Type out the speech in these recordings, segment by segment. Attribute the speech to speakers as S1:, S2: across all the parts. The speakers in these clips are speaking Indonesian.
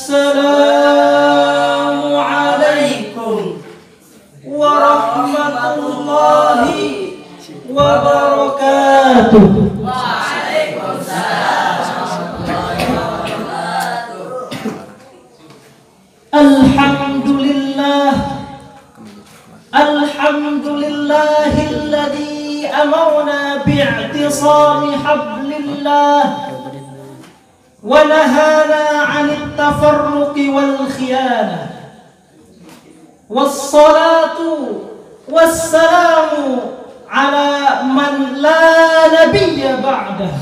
S1: Assalamualaikum warahmatullahi wabarakatuh. Alhamdulillahilladzi amarna bi'tisami hablillah wa nahana 'anit tafarruqi wal khiyanah. Wassalatu wassalamu ala man la nabiyya ba'dah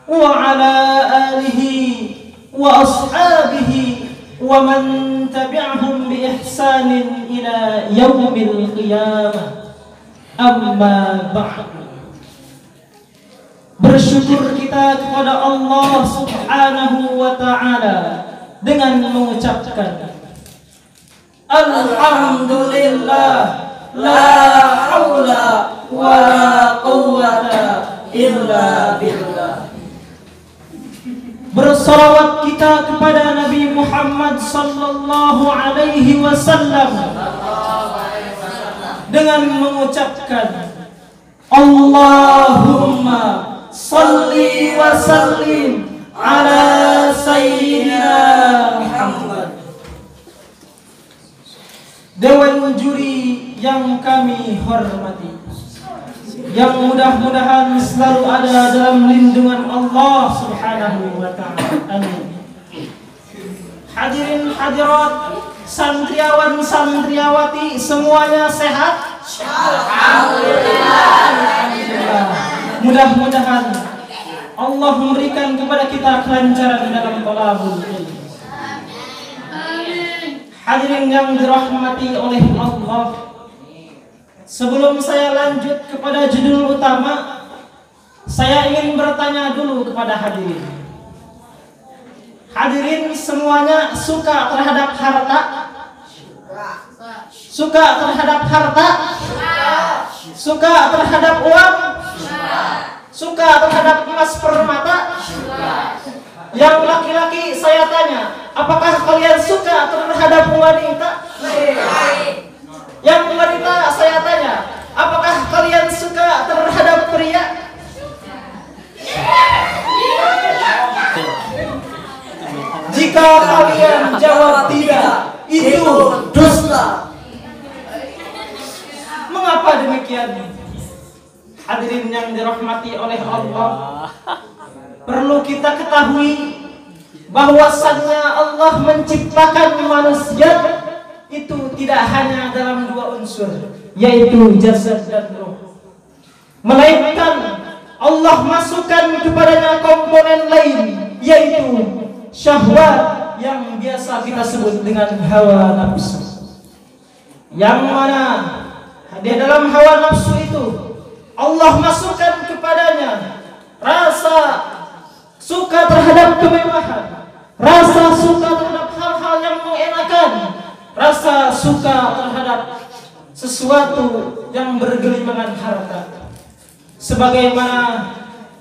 S1: wa ala alihi wa ashabihi wa man tabi'ahum bi ihsanin ila yaumil qiyamah. Amma ba'du. Bersyukur kita kepada Allah Subhanahu wa ta'ala dengan mengucapkan alhamdulillah, la haula wa la quwwata illa billah. Bersalawat kita kepada Nabi Muhammad sallallahu alaihi wasallam dengan mengucapkan Allahumma salli wa sallim ala sayyidina Muhammad. Dewan juri yang kami hormati, yang mudah-mudahan selalu ada dalam lindungan Allah Subhanahu wa ta'ala. Amin. Hadirin hadirat, santriawan santriawati semuanya sehat? Alhamdulillah. Mudah-mudahan Allah memberikan kepada kita kelancaran dalam thalabul ilmi. Hadirin yang dirahmati oleh Allah, sebelum saya lanjut kepada judul utama, saya ingin bertanya dulu kepada hadirin. Hadirin semuanya suka terhadap harta? Suka terhadap harta? Suka terhadap uang? Suka terhadap emas permata? Yang laki-laki saya tanya, apakah kalian suka terhadap wanita? Yang wanita saya tanya, apakah kalian suka terhadap pria? Jika kalian jawab tidak, itu dusta. Mengapa demikian? Hadirin yang dirahmati oleh Allah, perlu kita ketahui bahwasannya Allah menciptakan manusia itu tidak hanya dalam dua unsur, yaitu jasad dan roh, melainkan Allah masukkan kepadanya komponen lain, yaitu syahwat yang biasa kita sebut dengan hawa nafsu. Yang mana di dalam hawa nafsu itu Allah masukkan kepadanya rasa suka terhadap kemewahan, rasa suka terhadap hal-hal yang mengenakan, rasa suka terhadap sesuatu yang bergelimangan harta, sebagaimana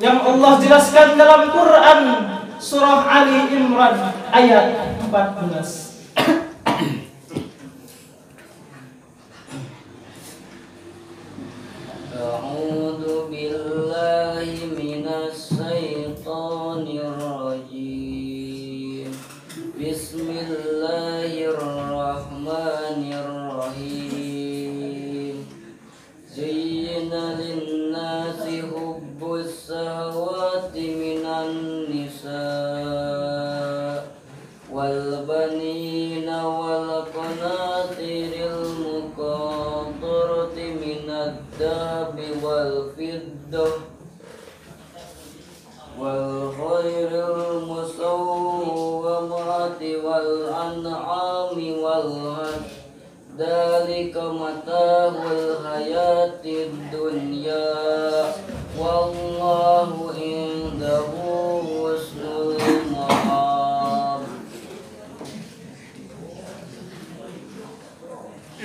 S1: yang Allah jelaskan dalam Quran surah Ali Imran ayat 14.
S2: A'udzu billahi minas syaitonir rajim. Bismillahirrahmanirrahim. Zayyana lin-nasi hubbus shahawati minan nisa wal banina wal qanatiril muqantarati minad dahabi wal fiddah wal khairil musawwamati wal an'ami wal harth, dzalika mata'ul hayatid dunya wallahu indahu husnul ma'ab.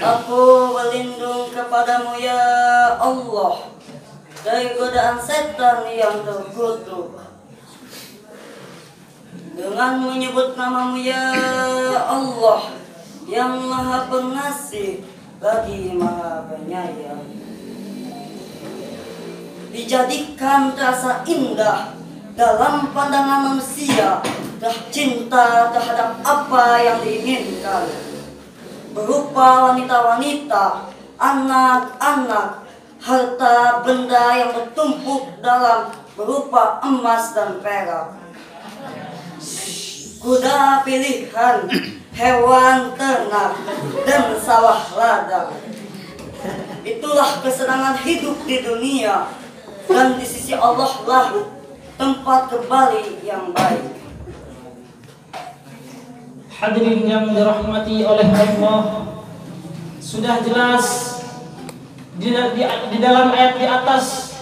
S3: Aku berlindung kepadamu ya Allah dari godaan setan yang terkutuk. dengan menyebut namamu ya Allah yang maha pengasih lagi maha penyayang. Dijadikan terasa indah dalam pandangan manusia dah cinta terhadap apa yang diinginkan, berupa wanita-wanita, anak-anak, harta benda yang bertumpuk dalam berupa emas dan perak, kuda pilihan, hewan ternak, dan sawah ladang. Itulah kesenangan hidup di dunia, dan di sisi Allah lah tempat kembali yang baik.
S1: Hadirin yang dirahmati oleh Allah, sudah jelas di dalam ayat di atas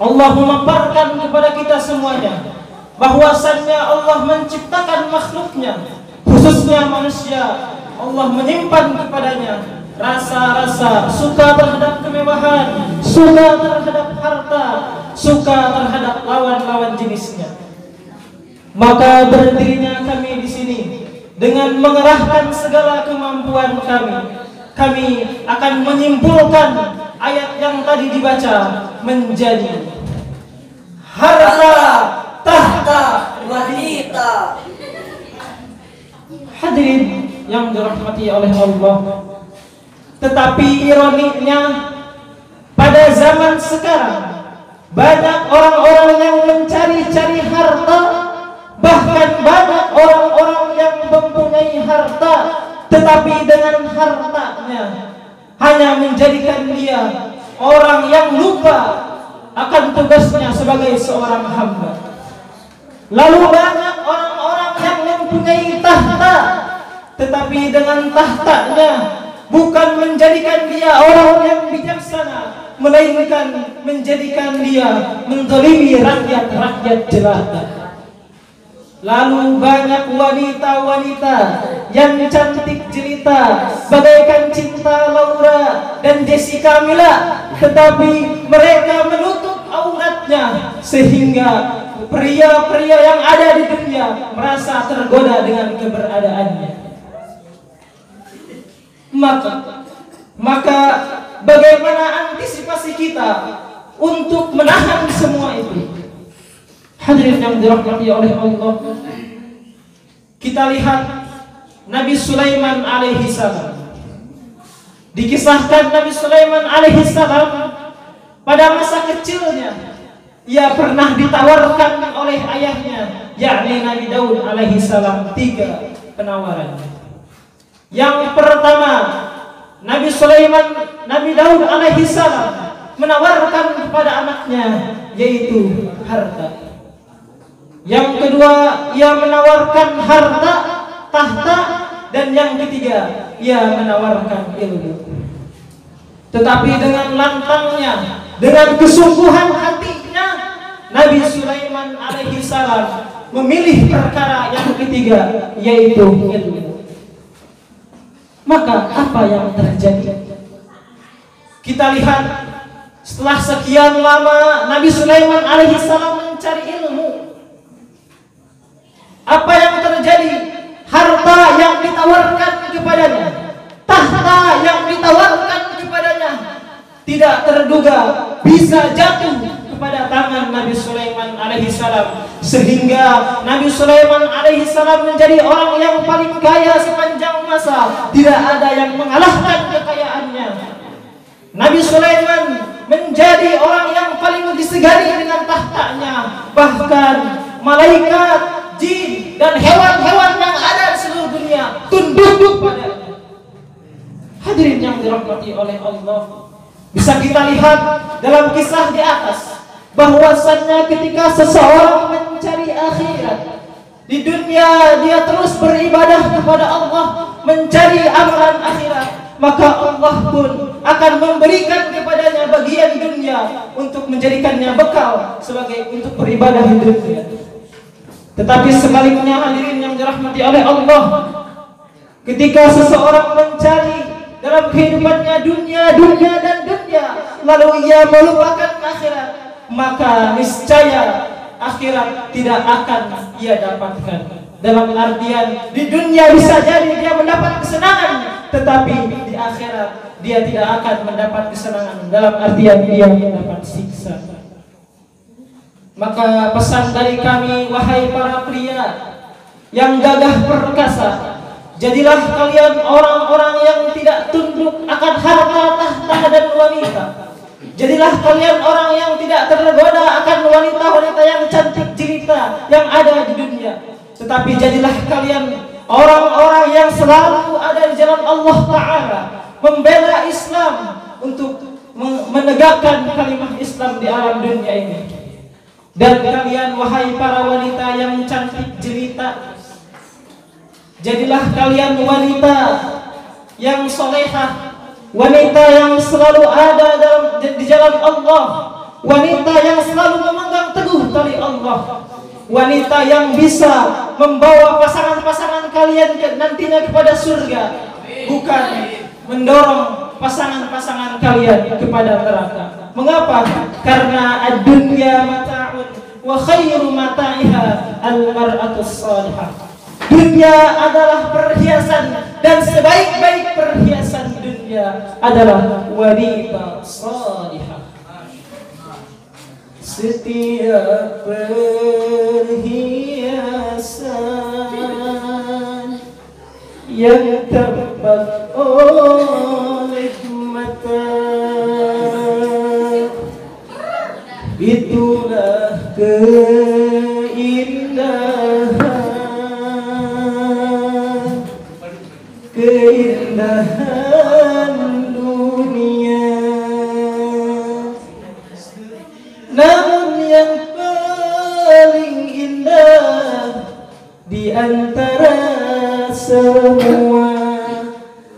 S1: Allah memaparkan kepada kita semuanya bahwasannya Allah menciptakan makhluknya, khususnya manusia. Allah menyimpan kepadanya rasa-rasa suka terhadap kemewahan, suka terhadap harta, suka terhadap lawan-lawan jenisnya. Maka berdirinya kami di sini dengan mengerahkan segala kemampuan kami akan menyimpulkan ayat yang tadi dibaca menjadi harta, tahta,
S3: wanita.
S1: Hadirin yang dirahmati oleh Allah, tetapi ironiknya pada zaman sekarang banyak orang-orang yang mencari-cari harta, bahkan banyak orang-orang yang mempunyai harta tetapi dengan hartanya hanya menjadikan dia orang yang lupa akan tugasnya sebagai seorang hamba. Lalu banyak orang-orang yang mempunyai tahta tetapi dengan tahtanya bukan menjadikan dia orang yang bijaksana, melainkan menjadikan dia menzalimi rakyat-rakyat jelata. Lalu banyak wanita-wanita yang cantik jelita bagaikan Cinta Laura dan Jessica Mila, tetapi mereka menutup auratnya sehingga pria-pria yang ada di dunia merasa tergoda dengan keberadaannya. Maka bagaimana antisipasi kita untuk menahan semua itu? Hadirin yang dirahmati oleh Allah, kita lihat Nabi Sulaiman alaihi salam. Dikisahkan Nabi Sulaiman alaihi salam pada masa kecilnya ia pernah ditawarkan oleh ayahnya, yakni Nabi Daud alaihi salam, 3 penawaran. Yang pertama, Nabi Daud alaihi salam menawarkan kepada anaknya yaitu harta. Yang kedua, ia menawarkan harta, tahta, dan yang ketiga, ia menawarkan ilmu. Tetapi dengan lantangnya, dengan kesungguhan hatinya, Nabi Sulaiman alaihi salam memilih perkara yang ketiga, yaitu ilmu. Maka apa yang terjadi? Kita lihat setelah sekian lama Nabi Sulaiman alaihi salam mencari ilmu, apa yang terjadi? Harta yang ditawarkan kepadanya, tahta yang ditawarkan kepadanya, tidak terduga bisa jatuh kepada tangan Nabi Sulaiman alaihi salam, sehingga Nabi Sulaiman alaihi salam menjadi orang yang paling kaya sepanjang masa. Tidak ada yang mengalahkan kekayaannya. Nabi Sulaiman menjadi orang yang paling disegani dengan tahtanya. Bahkan malaikat, jin, dan hewan-hewan yang ada di seluruh dunia tunduk padanya. Hadirin yang dirahmati oleh Allah, bisa kita lihat dalam kisah di atas bahwasannya ketika seseorang mencari akhirat di dunia, dia terus beribadah kepada Allah, mencari amalan akhirat, maka Allah pun akan memberikan kepadanya bagian dunia untuk menjadikannya bekal sebagai untuk beribadah di dunia. Tetapi sebaliknya, hadirin yang dirahmati oleh Allah, ketika seseorang mencari dalam kehidupannya dunia, lalu ia melupakan akhirat, maka niscaya akhirat tidak akan ia dapatkan. Dalam artian di dunia bisa jadi dia mendapat kesenangan, tetapi di akhirat dia tidak akan mendapat kesenangan. Dalam artian dia mendapat siksa. Maka pesan dari kami, wahai para pria yang gagah perkasa, jadilah kalian orang-orang yang tidak tunduk akan harta, tahta, dan wanita. Jadilah kalian orang yang tidak tergoda akan wanita-wanita yang cantik jelita yang ada di dunia. Tetapi jadilah kalian orang-orang yang selalu ada di jalan Allah Ta'ala, membela Islam untuk menegakkan kalimat Islam di alam dunia ini. Dan kalian wahai para wanita yang cantik jelita, jadilah kalian wanita yang solehah, wanita yang selalu ada di jalan Allah, wanita yang selalu memegang teguh tali Allah, wanita yang bisa membawa pasangan-pasangan kalian nantinya kepada surga, bukan mendorong pasangan-pasangan kalian kepada neraka. Mengapa? Karena ad-dunya mata'un wa khairu mata'iha al-mar'atus salihah. Dunia adalah perhiasan dan sebaik-baik perhiasan dunia adalah wanita salihah. Setiap perhiasan yang tampak oleh mata, itulah keindahan dunia. Namun yang paling indah di antara semua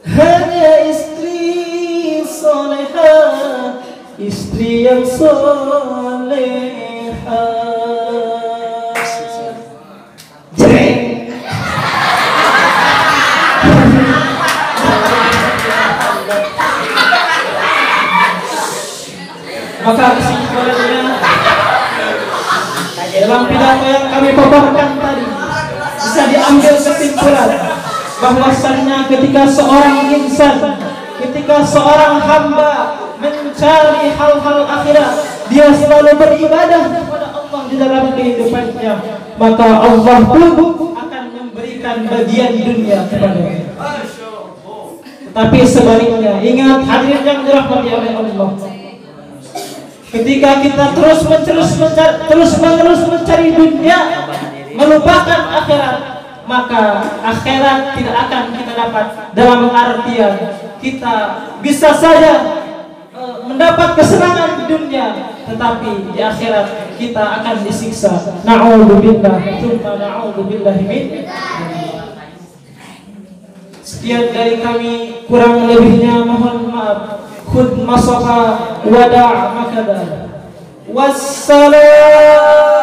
S1: hanya istri solehah, istri yang solehah. Maka kesimpulannya, dalam pidato yang kami paparkan tadi bisa diambil kesimpulan bahwasannya ketika seorang insan, ketika seorang hamba mencari hal-hal akhirat, dia selalu beribadah kepada Allah di dalam kehidupannya, maka Allah pun akan memberikan bagian dunia kepadanya. Tetapi sebaliknya, ingat hadirin yang dirahmati oleh Allah, ketika kita terus menerus mencari dunia, melupakan akhirat, maka akhirat tidak akan kita dapat. Dalam artian kita bisa saja mendapat kesenangan di dunia, tetapi di akhirat kita akan disiksa. Na'udzubillah, tsumma na'udzubillah min. Sekian dari kami, kurang lebihnya mohon maaf. Khud masafa wada' makada. Wassalam.